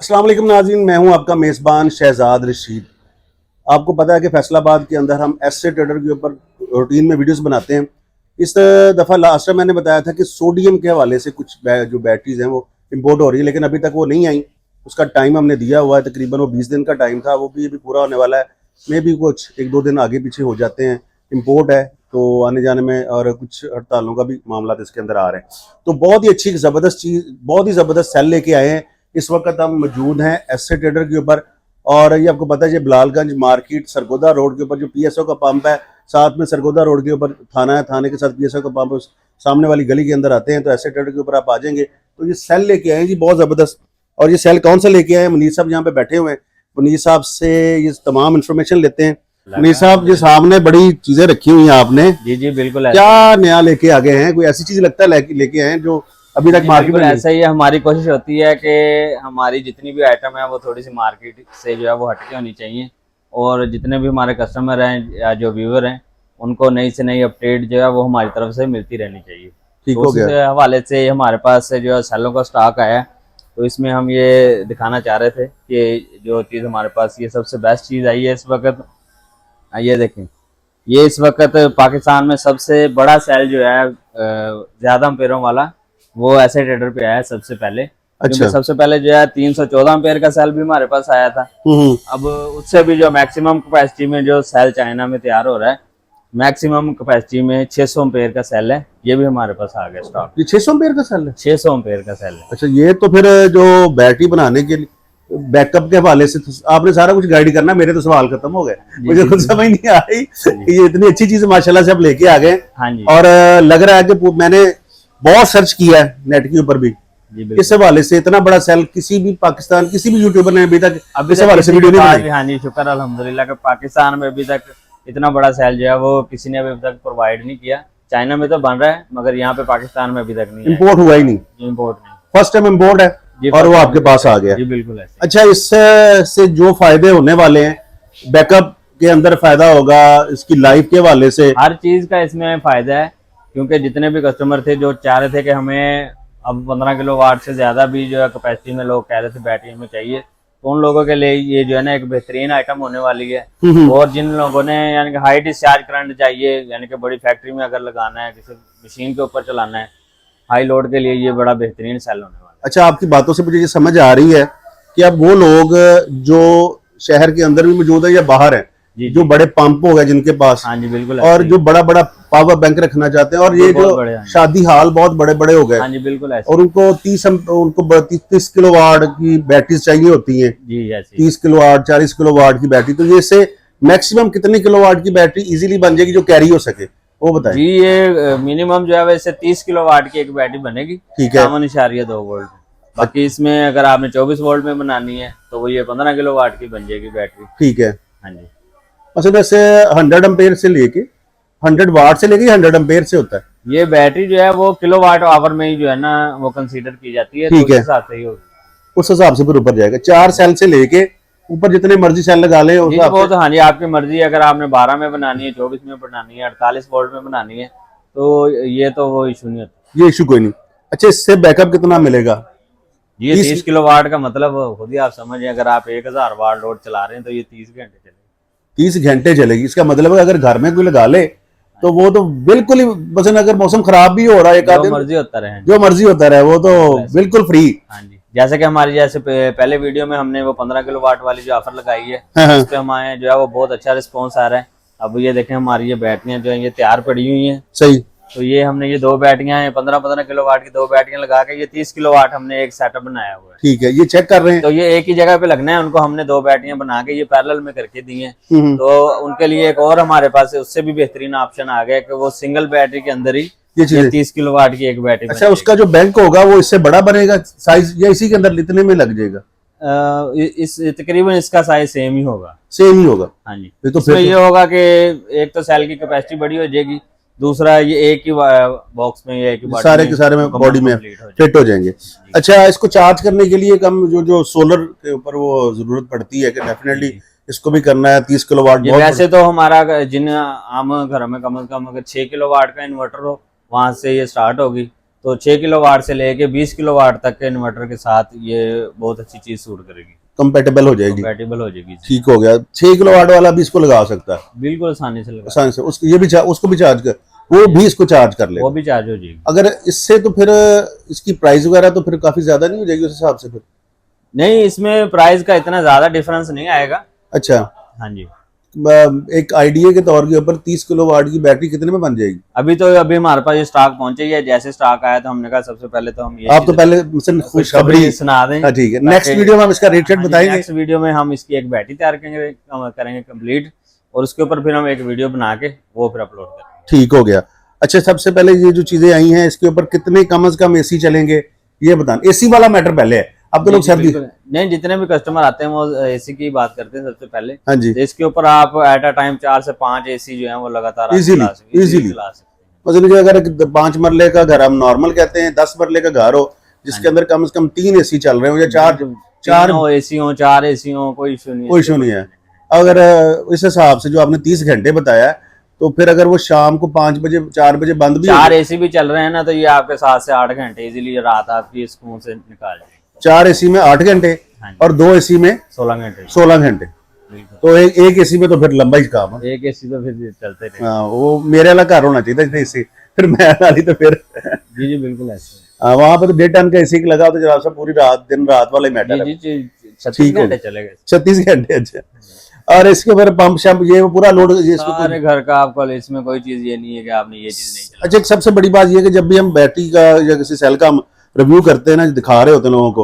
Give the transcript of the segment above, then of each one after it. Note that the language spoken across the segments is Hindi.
अस्सलाम वालेकुम नाज़रीन, मैं हूं आपका मेज़बान शहजाद रशीद। आपको पता है कि फैसलाबाद के अंदर हम एससे ट्रेडर के ऊपर रूटीन में वीडियोस बनाते हैं। इस दफ़ा लास्ट टाइम मैंने बताया था कि सोडियम के हवाले से कुछ जो बैटरीज हैं वो इंपोर्ट हो रही है, लेकिन अभी तक वो नहीं आई। उसका टाइम हमने दिया हुआ है, तकरीबन वो 20 दिन का टाइम था, वो भी अभी पूरा होने वाला है। मे भी कुछ 1-2 दिन आगे पीछे हो जाते हैं। इम्पोर्ट है तो आने जाने में, और कुछ हड़तालों का भी मामला इसके अंदर आ रहे हैं। तो बहुत ही अच्छी ज़बरदस्त चीज़, बहुत ही ज़बरदस्त सेल लेके आए हैं। इस वक्त हम मौजूद हैं एससे ट्रेडर के ऊपर, और ये आपको पता है ये बिलालगंज मार्केट सरगोदा रोड के ऊपर जो पीएसओ का पंप है, साथ में सरगोदा रोड के ऊपर थाना है, थाने के साथ पीएसओ का पंप, सामने वाली गली के अंदर आते हैं। तो एससे ट्रेडर के ऊपर आप आ जाएंगे तो ये सेल लेके आए हैं जी, बहुत ज़बरदस्त। और ये सेल कौन सा लेके आए हैं, मुनीर साहब यहाँ पे बैठे हुए हैं। मुनीर साहब से ये तमाम इन्फॉर्मेशन लेते हैं। मुनीर साहब, ये सामने बड़ी चीजें रखी हुई हैं आपने, जी जी बिल्कुल क्या नया लेके आ गए हैं? कोई ऐसी चीज लगता है लेके आए हैं जो अभी तक मार्केट में? ऐसा ही है, हमारी कोशिश होती है कि हमारी जितनी भी आइटम है वो थोड़ी सी मार्केट से जो है वो हटके होनी चाहिए, और जितने भी हमारे कस्टमर हैं या जो व्यूअर हैं उनको नई से नई अपडेट जो है वो हमारी तरफ से मिलती रहनी चाहिए। ठीक तो हो उसी गया। हवाले से हमारे पास जो है सेलों का स्टॉक आया है, तो इसमें हम ये दिखाना चाह रहे थे कि जो चीज़ हमारे पास ये सबसे बेस्ट चीज़ आई है इस वक्त। ये देखें, ये इस वक्त पाकिस्तान में सबसे बड़ा सेल जो है ज्यादा अम्पेयरों वाला, वो ऐसे ट्रेडर पे आया है सबसे पहले। अच्छा। क्योंकि सबसे पहले जो है 314 अम्पेयर का सेल भी हमारे पास आया था। अब उससे भी जो मैक्सिमम कैपेसिटी में जो सेल चाइना में तैयार हो रहा है, मैक्सिमम कैपेसिटी में 600 अम्पेयर का सेल है, ये भी हमारे पास आ गया स्टॉक। ये 600 एम्पीयर का सेल है? 600 अम्पेयर का सेल है। अच्छा, ये तो फिर जो बैटरी बनाने के लिए बैकअप के हवाले से तो आपने सारा कुछ गाइड करना, मेरे तो सवाल खत्म हो गए, मुझे कुछ समझ नहीं आ रही। ये इतनी अच्छी चीज माशाल्लाह से आप लेके आ गए। हाँ जी। और लग रहा है कि मैंने बहुत सर्च किया है नेट के ऊपर भी, इस हवाले से इतना बड़ा सेल किसी भी पाकिस्तान किसी भी यूट्यूबर ने अभी तक इस हवाले से वीडियो नहीं बनाई। हाँ जी, शुक्र अल्हम्दुलिल्लाह कि पाकिस्तान में अभी तक इतना बड़ा सेल जो है वो किसी ने अभी तक प्रोवाइड नहीं किया। चाइना में तो बन रहा है, मगर यहाँ पे पाकिस्तान में अभी तक नहीं, इम्पोर्ट हुआ ही नहीं। इम्पोर्ट नहीं, फर्स्ट टाइम इम्पोर्ट है और वो आपके पास आ गया। जी बिल्कुल ऐसे। अच्छा, इससे जो फायदे होने वाले हैं, बैकअप के अंदर फायदा होगा, इसकी लाइफ के हवाले से हर चीज का इसमें फायदा है। क्योंकि जितने भी कस्टमर थे जो चाह रहे थे कि हमें अब 15 किलो वाट से ज्यादा भी जो है कैपेसिटी में लोग कह रहे थे बैटरी में चाहिए, तो उन लोगों के लिए ये जो है ना एक बेहतरीन आइटम होने वाली है। और जिन लोगों ने यानी कि हाई डिस्चार्ज करंट चाहिए, यानी कि बड़ी फैक्ट्री में अगर लगाना है, किसी मशीन के ऊपर चलाना है, हाई लोड के लिए ये बड़ा बेहतरीन सेल होने वाला है। अच्छा, आपकी बातों से मुझे ये समझ आ रही है कि अब वो लोग जो शहर के अंदर भी मौजूद है या बाहर है, जो बड़े पंप हो गए जिनके पास, हाँ जी बिल्कुल, और जो बड़ा बड़ा पावर बैंक रखना चाहते हैं, और ये जो शादी हाल बहुत बड़े बड़े हो गए, हाँ जी बिल्कुल ऐसे, और उनको 30 किलो वाट की बैटरी चाहिए होती है जी ऐसे 30 किलो वाट 40 किलो वाट की बैटरी। तो ये से मैक्सिमम कितने किलो वाट की बैटरी इजीली बन जाएगी जो कैरी हो सके, वो बताएं जी। ये मिनिमम जो है वैसे 30 किलो वाट की एक बैटरी बनेगी। ठीक है, 2 वोल्ट। बाकी इसमें अगर आपने 24 वोल्ट में बनानी है तो वो ये 15 किलो वाट की बन जाएगी बैटरी। ठीक है। हाँ जी। अच्छा, वैसे 100 एम्पेयर से लेके 100 वाट से लेके 100 एम्पेयर से होता है ये बैटरी जो है वो किलो वाट आवर में ही जो है ना वो कंसीडर की जाती है। ठीक है, हिसाब से ही होगी, उस हिसाब से फिर ऊपर जाएगा। 4 सेल से लेके ऊपर जितने मर्जी सेल लगा लें वो तो हाँ जी आपकी मर्जी। अगर आपने 12 में बनानी है, 24 में बनानी है, 48 वोल्ट में बनानी है, तो ये तो वो इशू नहीं होता, ये इशू कोई नहीं। अच्छा, इससे बैकअप कितना मिलेगा? ये 30 किलो वाट का मतलब खुद ही आप समझिए, अगर आप 1000 वाट लोड चला रहे हैं तो ये 30 घंटे चलेगी। 30 घंटे चलेगी। इसका मतलब है अगर घर में कोई लगा ले तो वो तो बिल्कुल ही, बस अगर मौसम खराब भी हो रहा है, जो मर्जी होता रहे, जो मर्जी होता रहे, वो तो बिल्कुल फ्री। हाँ जी, जैसे कि हमारी जैसे पहले वीडियो में हमने वो 15 किलो वाट वाली जो ऑफर लगाई है, उस पे हमारे जो है वो बहुत अच्छा रिस्पॉन्स आ रहा है। अब ये देखें, हमारी ये बैटरियां जो है ये तैयार पड़ी हुई हैं। सही। तो ये हमने ये 2 बैटरियां हैं, 15-15 किलो वाट की 2 बैटरियां लगा के ये 30 किलो वाट हमने एक सेटअप बनाया हुआ है। ठीक है, ये चेक कर रहे हैं। तो ये एक ही जगह पे लगना है, उनको हमने 2 बैटरियां बना के ये पैरेलल में करके दी हैं। तो उनके लिए एक और हमारे पास उससे भी बेहतरीन ऑप्शन आ गया कि वो सिंगल बैटरी के अंदर ही ये 30 किलो वाट की एक बैटरी। अच्छा, उसका जो बैंक होगा वो इससे बड़ा बनेगा साइज, या इसी के अंदर इतने में लग जाएगा? इस तकरीबन इसका साइज सेम ही होगा। सेम ही होगा। हाँ जी। तो फिर ये होगा कि एक तो सेल की कैपेसिटी बड़ी हो जाएगी, दूसरा ये एक ही बॉक्स में, ये एक ही सारे के सारे में बॉडी में फिट हो जाएंगे। अच्छा, इसको चार्ज करने के लिए कम जो सोलर के ऊपर वो जरूरत पड़ती है कि डेफिनेटली इसको भी करना है 30 किलो वाट। वैसे तो हमारा जिन आम घरों में कम से कम अगर 6 किलो वाट का इन्वर्टर हो, वहां से ये स्टार्ट होगी, तो 6 किलोवाट से लेके 20 किलोवाट तक के इन्वर्टर के साथ ये बहुत अच्छी चीज सूट करेगी, कंपेटेबल हो जाएगी, कंपैटिबल हो जाएगी। ठीक हो गया। 6 किलोवाट वाला भी इसको लगा सकता है बिल्कुल आसानी से लगा, आसानी से, उसको ये भी उसको भी चार्ज कर, वो भी इसको चार्ज कर ले। वो भी चार्ज हो जाएगी। अगर इससे तो फिर इसकी प्राइस वगैरह तो फिर काफी ज्यादा नहीं हो जाएगी उस हिसाब से फिर? नहीं, इसमें प्राइस का इतना ज्यादा डिफरेंस नहीं आएगा। अच्छा, हाँ जी। एक आइडिया के तौर के ऊपर 30 किलोवाट की बैटरी कितने में बन जाएगी? अभी हमारे पास ये स्टॉक पहुंचे ही है, जैसे स्टॉक आया तो हमने कहा सबसे पहले तो हम ये आप तो पहले मुझसे खुशखबरी सुना दें। हाँ ठीक है, नेक्स्ट वीडियो में हम इसका रेट शेट बताएंगे। नेक्स्ट वीडियो में हम इसकी एक बैटरी तैयार करेंगे कंप्लीट, और उसके ऊपर फिर हम एक वीडियो बना के वो फिर अपलोड करेंगे। ठीक हो गया। अच्छा, सबसे पहले ये जो चीजें आई हैं इसके ऊपर कितने कम से कम एसी चलेंगे ये बताना। एसी वाला मैटर पहले है, अब तो लोग सर्दी नहीं, जितने भी कस्टमर आते हैं वो एसी की बात करते हैं सबसे पहले। हाँ जी, तो इसके ऊपर आप एट अ टाइम 4 से 5 एसी जो है वो लगातार इजीली चला सकते हैं। मतलब अगर 5 मरले का घर हम नॉर्मल कहते हैं, 10 मरले का घर हो जिसके अंदर कम से कम 3 एसी चल रहे हो या 4 एसी हो, 4 एसी हो, कोई इशू नहीं, कोई इशू नहीं है। अगर इस हिसाब से जो आपने 30 घंटे बताया तो फिर अगर वो शाम को 5 बजे 4 बजे बंद भी 4 एसी भी चल रहे हैं ना, तो ये आपके 7 से 8 घंटे इजीली रात आपकी सुकून से निकाल जाएगी। 4 एसी में 8 घंटे और 2 एसी में 16 घंटे। तो एक एसी में तो फिर लंबा ही काम है, एक एसी तो फिर चलते रहे। हाँ, वो मेरे वाला घर होना चाहिए था एसी, फिर मैं वाली तो फिर जी जी बिल्कुल ऐसे। वहां पे तो 1.5 टन का एसी लगा तो जरा सा पूरी रात दिन रात वाला ही मैटर है। जी 36 घंटे चलेगा, 36 घंटे। अच्छा, और इसके ऊपर पंप शंप ये पूरा लोड सारे घर का आपको, इसमें कोई चीज ये नहीं है कि आपने ये चीज नहीं। अच्छा, एक सबसे बड़ी बात ये है कि जब भी हम बैटरी का या किसी सेल का हम रिव्यू करते हैं ना, दिखा रहे होते हैं लोगों को,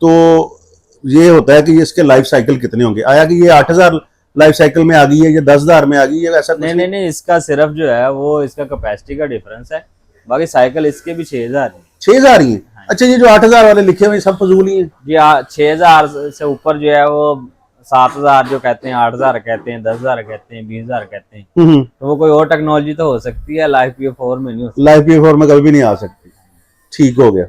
तो ये होता है कि इसके लाइफ साइकिल कितने होंगे। आया कि ये 8000 लाइफ साइकिल में आ गई है या 10,000 में आ गई है, ऐसा कुछ नहीं, इसका सिर्फ जो है वो इसका कैपेसिटी का डिफरेंस है, बाकी साइकिल इसके भी 6000 है। 6000 ही है? अच्छा, ये जो 8000 वाले लिखे हुए सब फजूल ही है जी। 6000 से ऊपर जो है वो 7000 जो कहते हैं, 8000 कहते हैं, 10,000 कहते हैं, 20,000 कहते हैं। तो वो कोई और टेक्नोलॉजी तो हो सकती है, लाइफ PO4 में नहीं हो सकती। लाइफ PO4 में कभी भी नहीं आ सकती। ठीक हो गया।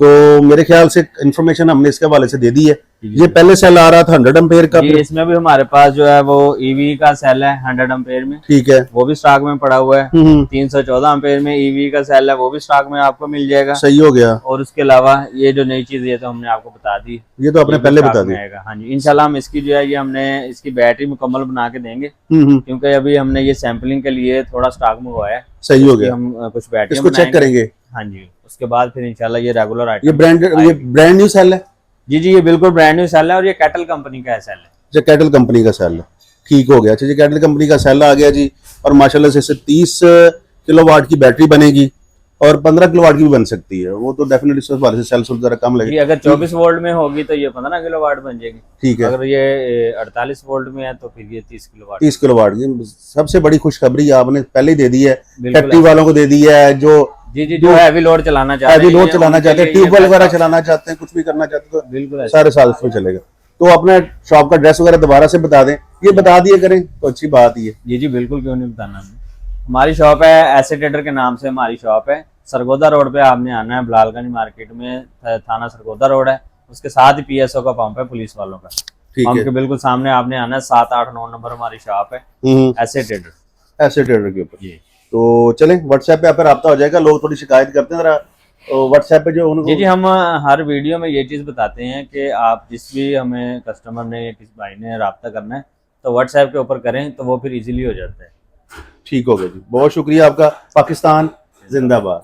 तो मेरे ख्याल से इंफॉर्मेशन हमने इसके हवाले से दे दी है। ये पहले सेल आ रहा था 100 एम्पेयर का, इसमें भी हमारे पास जो है वो ईवी का सेल है 100 एम्पेयर में, ठीक है, वो भी स्टॉक में पड़ा हुआ है। 314 एम्पेयर में ईवी का सेल है, वो भी स्टॉक में आपको मिल जाएगा। सही हो गया। और उसके अलावा ये जो नई चीज है तो हमने आपको बता दी, ये तो आपने पहले बता दी। हाँ जी, इंशाल्लाह हम इसकी जो है ये हमने इसकी बैटरी मुकम्मल बना के देंगे, क्योंकि अभी हमने ये सैंपलिंग के लिए थोड़ा स्टॉक मंगवाया है। सही हो गया। हम कुछ बैटरी इसको चेक करेंगे। हाँ जी, उसके बाद फिर इंशाल्लाह ये रेगुलर आइटम। ये ब्रांड न्यू सेल है? जी ये बिल्कुल ब्रांड न्यू सेल है, और ये कैटल कंपनी का सेल है। अच्छा, कैटल कंपनी का सेल है, ठीक हो गया। अच्छा जी, कैटल कंपनी का सेल आ गया जी, और माशाल्लाह से इससे 30 किलोवाट की बैटरी बनेगी और 15 किलोवाट की भी बन सकती है। वो तो डेफिनेटली इस वाले से सेल जरा कम लगेगी। अगर 24 वोल्ट में होगी तो ये 15 किलोवाट बन जाएगी, ठीक है। अगर ये 48 वोल्ट में है तो फिर ये 30 किलोवाट। 30 किलोवाट की सबसे बड़ी खुशखबरी आपने पहले ही दे दी है, फैक्ट्री वालों को दे दी है, जो जो हैवी लोड चलाना चाहते हैं, ट्यूबवेल वगैरह चलाना चाहते हैं, कुछ भी करना चाहते हैं, बिल्कुल सारे साल इसमें चलेगा। तो अपना शॉप का एड्रेस वगैरह दोबारा से बता दें, ये बता दिए करें तो अच्छी बात ही है। जी बिल्कुल, क्यों नहीं बताना। हमारी शॉप है एसे ट्रेडर के नाम से हमारी शॉप है, सरगोदा रोड पे आपने आना है, बिलालगंज मार्केट में थाना सरगोदा रोड है, उसके साथ ही PSO का पंप है पुलिस वालों का, पंप के बिल्कुल सामने आपने आना है। 7, 8, 9 नंबर हमारी शॉप है एसे ट्रेडर के ऊपर। तो चलें, व्हाट्सएप पे आप रब्ता हो जाएगा। लोग थोड़ी शिकायत करते हैं जरा व्हाट्सएप पे जो उनको। जी हम हर वीडियो में ये चीज़ बताते हैं कि आप जिस भी हमें कस्टमर ने या किसी भाई ने रब्ता करना है तो व्हाट्सएप के ऊपर करें, तो वो फिर इजीली हो जाता है। ठीक हो गया जी, बहुत शुक्रिया आपका। पाकिस्तान जिंदाबाद।